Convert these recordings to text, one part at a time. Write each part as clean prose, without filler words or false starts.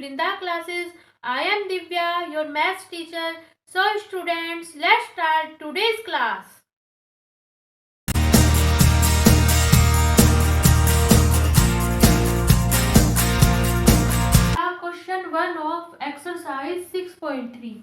Brinda classes. I am Divya, your maths teacher. So students, let's start today's class. Question 1 of exercise 6.3.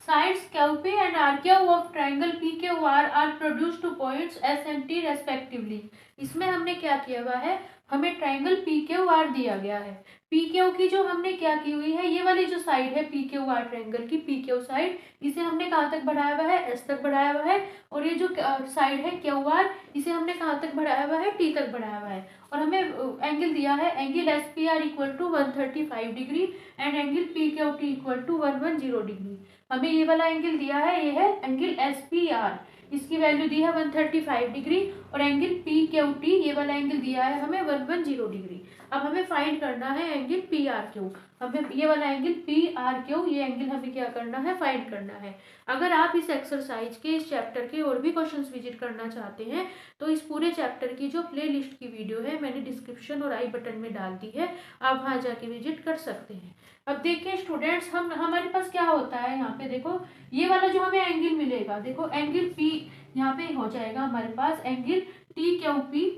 Sides QP and RQ of triangle PQR are produced to points S and T respectively. इसमें हमने क्या किया हुआ है, हमें triangle PQR दिया गया है। PQ की जो हमने क्या की हुई है, ये वाली जो साइड है PQR ट्राइंगल की PQ साइड, इसे हमने कहाँ तक बढ़ाया हुआ है, S तक बढ़ाया हुआ है। और ये जो साइड है QR, इसे हमने कहाँ तक बढ़ाया हुआ है, T तक बढ़ाया हुआ है। और हमें एंगल दिया है, angle SPR equal to 135 degree and angle PQT equal to 110 degree. हमें ये वाला एंगल दिया है, ये है एंगल SPR, इसकी वैल्यू दी है 135 डिग्री और एंगल PQT ये वाला एंगल दिया है हमें 110 डिग्री। अब हमें फाइंड करना है एंगल PRQ। हमें ये वाला एंगल PRQ, ये एंगल हमें क्या करना है, फाइंड करना है। अगर आप इस एक्सरसाइज के, इस चैप्टर के और भी क्वेश्चंस विजिट करना चाहते हैं तो इस पूरे चैप्टर की जो प्लेलिस्ट की वीडियो है मैंने डिस्क्रिप्शन और आई बटन में डाल दी है, आप वहाँ जाके विजिट कर सकते हैं। अब देखिए स्टूडेंट्स, हमारे पास क्या होता है, यहाँ पे देखो ये वाला जो हमें एंगल मिलेगा, देखो एंगल P यहाँ पे हो जाएगा हमारे पास एंगल TQP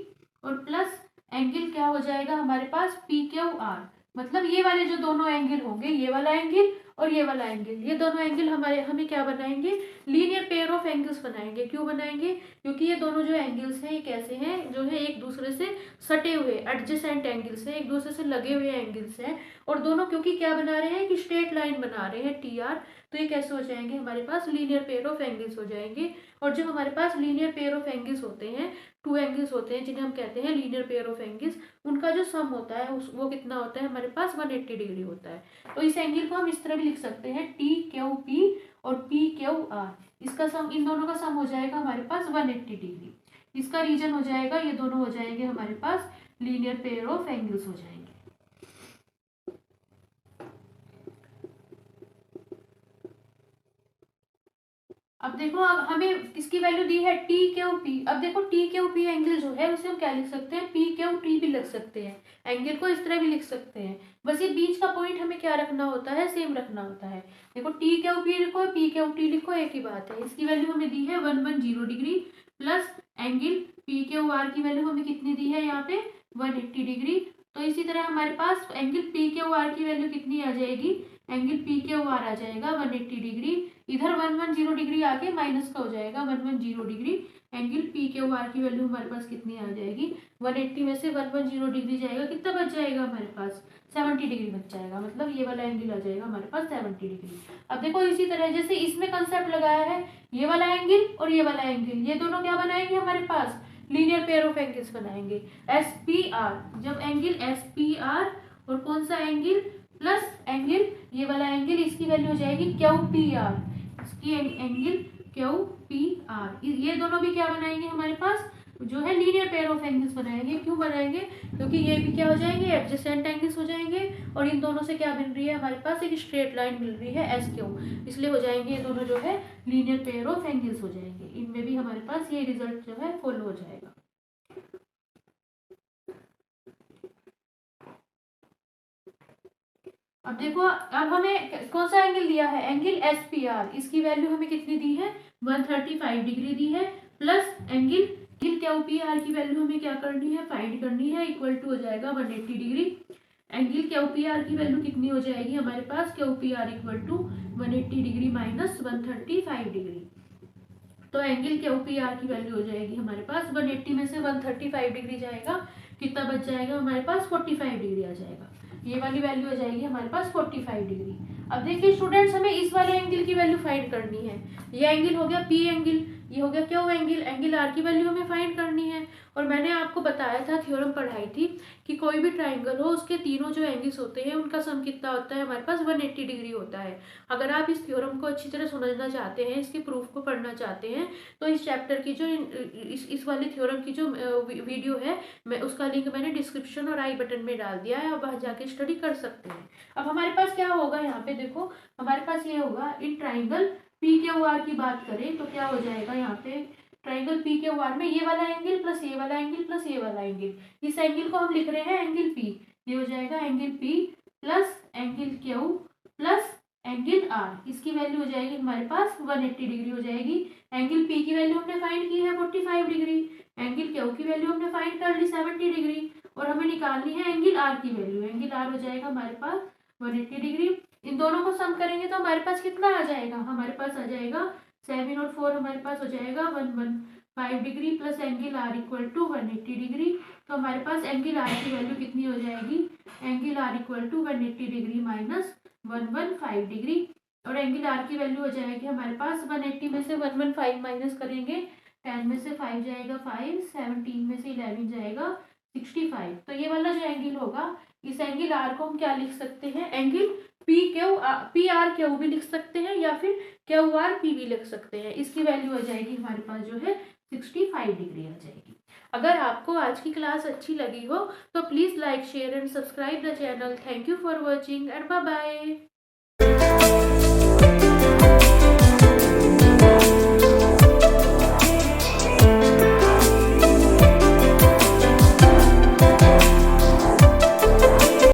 और प्लस एंगल क्या हो जाएगा हमारे पास PQR। मतलब ये वाले जो दोनों एंगल होंगे, ये वाला एंगल और ये वाला एंगल, ये दोनों एंगल हमें क्या बनाएंगे, लीनियर पेयर ऑफ एंगल्स बनाएंगे। क्यों बनाएंगे, क्योंकि ये दोनों जो एंगल्स हैं ये कैसे हैं, जो है एक दूसरे से सटे हुए एडजेसेंट एंगल्स हैं, एक दूसरे से लगे हुए एंगल्स हैं। और दोनों क्योंकि क्या बना रहे हैं कि स्ट्रेट लाइन बना रहे हैं TR, तो ये कैसे हो जाएंगे हमारे पास, लीनियर पेयर ऑफ एंगल्स हो जाएंगे। और जो हमारे पास लीनियर पेयर ऑफ एंगल्स होते हैं, टू एंगल्स होते हैं जिन्हें हम कहते हैं लीनियर पेयर ऑफ एंगल्स, उनका जो सम होता है वो कितना होता है हमारे पास, 180 डिग्री होता है। तो इस एंगल को हम इस तरह भी लिख सकते हैं TQP और PQR, इसका सम, इन दोनों का सम हो जाएगा हमारे पास 180 डिग्री। इसका रीजन हो जाएगा, ये दोनों हो जाएंगे हमारे पास लीनियर पेयर ऑफ एंगल्स हो जाएंगे। अब देखो, अब हमें किसकी वैल्यू दी है, TQP। अब देखो TQP एंगल जो है उसे हम क्या लिख सकते हैं, PQT भी लिख सकते हैं, एंगल को इस तरह भी लिख सकते हैं। बस ये बीच का पॉइंट हमें क्या रखना होता है, सेम रखना होता है। देखो TQP लिखो, PQT लिखो, एक ही बात है। इसकी वैल्यू हमें दी है 110 डिग्री प्लस एंगल PQR की वैल्यू हमें कितनी दी है यहाँ पे, 180 डिग्री। तो इसी तरह हमारे पास एंगल PQR की वैल्यू कितनी आ जाएगी, एंगल PQR आ जाएगा 180 डिग्री, इधर 110 डिग्री आके माइनस का हो जाएगा 110 डिग्री। एंगल PQR की वैल्यू हमारे पास कितनी आ जाएगी, 180 में से 110 डिग्री जाएगा, कितना बच जाएगा हमारे पास, 70 डिग्री बच जाएगा। मतलब ये वाला एंगल आ जाएगा हमारे पास 70 डिग्री। अब देखो इसी तरह जैसे इसमें कंसेप्ट लगाया है, ये वाला एंगल और ये वाला एंगल, ये दोनों क्या बनाएंगे हमारे पास, लीनियर पेयर ऑफ एंगल्स बनाएंगे। SPR, जब एंगल SPR और कौन सा एंगल प्लस एंगल ये वाला एंगल, इसकी वैल्यू हो जाएगी QPR, इसकी एंगल QPR, ये दोनों भी क्या बनाएंगे हमारे पास, जो है लीनियर पेयर ऑफ एंगल्स बनाएंगे। क्यों बनाएंगे, क्योंकि ये भी क्या हो जाएंगे, एडजेसेंट एंगल्स हो जाएंगे और इन दोनों से क्या मिल रही है हमारे पास, एक स्ट्रेट लाइन मिल रही है SQ, इसलिए हो जाएंगे ये दोनों जो है लीनियर पेयर ऑफ एंगल्स हो जाएंगे। इनमें भी हमारे पास ये रिजल्ट जो है फॉलो हो जाएगा। अब देखो, अब हमें कौन सा एंगल दिया है, एंगल SPR, इसकी वैल्यू हमें कितनी दी है, 135 डिग्री दी है, प्लस एंगल QPR की वैल्यू हमें क्या करनी है, फाइंड करनी है, इक्वल टू हो जाएगा 180 डिग्री। एंगल QPR की वैल्यू कितनी हो जाएगी हमारे पास, QPR equal to 180 degree minus 135 degree. तो एंगल QPR की वैल्यू हो जाएगी हमारे पास, 180 में से 135 डिग्री जाएगा, कितना बच जाएगा हमारे पास, 45 डिग्री आ जाएगा। ये वाली वैल्यू आ जाएगी हमारे पास 45 डिग्री। अब देखिए स्टूडेंट्स, हमें इस वाले एंगल की वैल्यू फाइंड करनी है। ये एंगल हो गया P एंगल, ये हो गया Q एंगल, एंगल R की वैल्यू हमें फाइंड करनी है। और मैंने आपको बताया था, थ्योरम पढ़ाई थी कि कोई भी ट्राइंगल हो उसके तीनों जो एंगल्स होते हैं उनका सम कितना होता है हमारे पास, 180 डिग्री होता है। अगर आप इस थ्योरम को अच्छी तरह समझना चाहते हैं, इसके प्रूफ को पढ़ना चाहते हैं, तो इस चैप्टर की जो इस वाले थ्योरम की जो वीडियो है, मैं उसका लिंक मैंने डिस्क्रिप्शन और आई बटन में डाल दिया है, आप वहाँ जाके स्टडी कर सकते हैं। अब हमारे पास क्या होगा यहाँ पे, देखो हमारे पास ये होगा, इन ट्राइंगल PQR की बात करें तो क्या हो जाएगा यहाँ पे, ट्राइंगल PQR में ये वाला एंगल प्लस ये वाला एंगल प्लस ये वाला एंगल, इस एंगल को हम लिख रहे हैं एंगल P, ये हो जाएगा angle P plus angle Q plus angle R, इसकी वैल्यू हो जाएगी हमारे पास 180 डिग्री हो जाएगी। एंगल पी की वैल्यू हमने फाइंड की है 45 डिग्री, एंगल क्यू की वैल्यू हमने फाइंड कर ली 70 डिग्री, और हमें निकालनी है एंगल आर की वैल्यू। एंगल आर हो जाएगा हमारे पास 180 डिग्री। इन दोनों को सम करेंगे तो हमारे पास कितना आ जाएगा, हमारे पास आ जाएगा 7 और 4 हमारे पास हो जाएगा 115 degree plus angle R equal to 180 degree. तो हमारे पास एंगल आर की वैल्यू कितनी हो जाएगी, angle R equal to 180 degree minus 115 degree, और एंगल आर की वैल्यू हो जाएगी हमारे पास 180 में से 115 माइनस करेंगे, 10 में से 5 जाएगा 5, 17 में से 11 जाएगा 65। तो ये वाला जो एंगल होगा, इस एंगल आर को हम क्या लिख सकते हैं, एंगल पी आर क्यू भी लिख सकते हैं, या फिर क्यू आर पी भी लिख सकते हैं। इसकी वैल्यू आ जाएगी हमारे पास जो है 65 डिग्री आ जाएगी। अगर आपको आज की क्लास अच्छी लगी हो तो please like share and subscribe the channel. Thank you for watching and bye bye.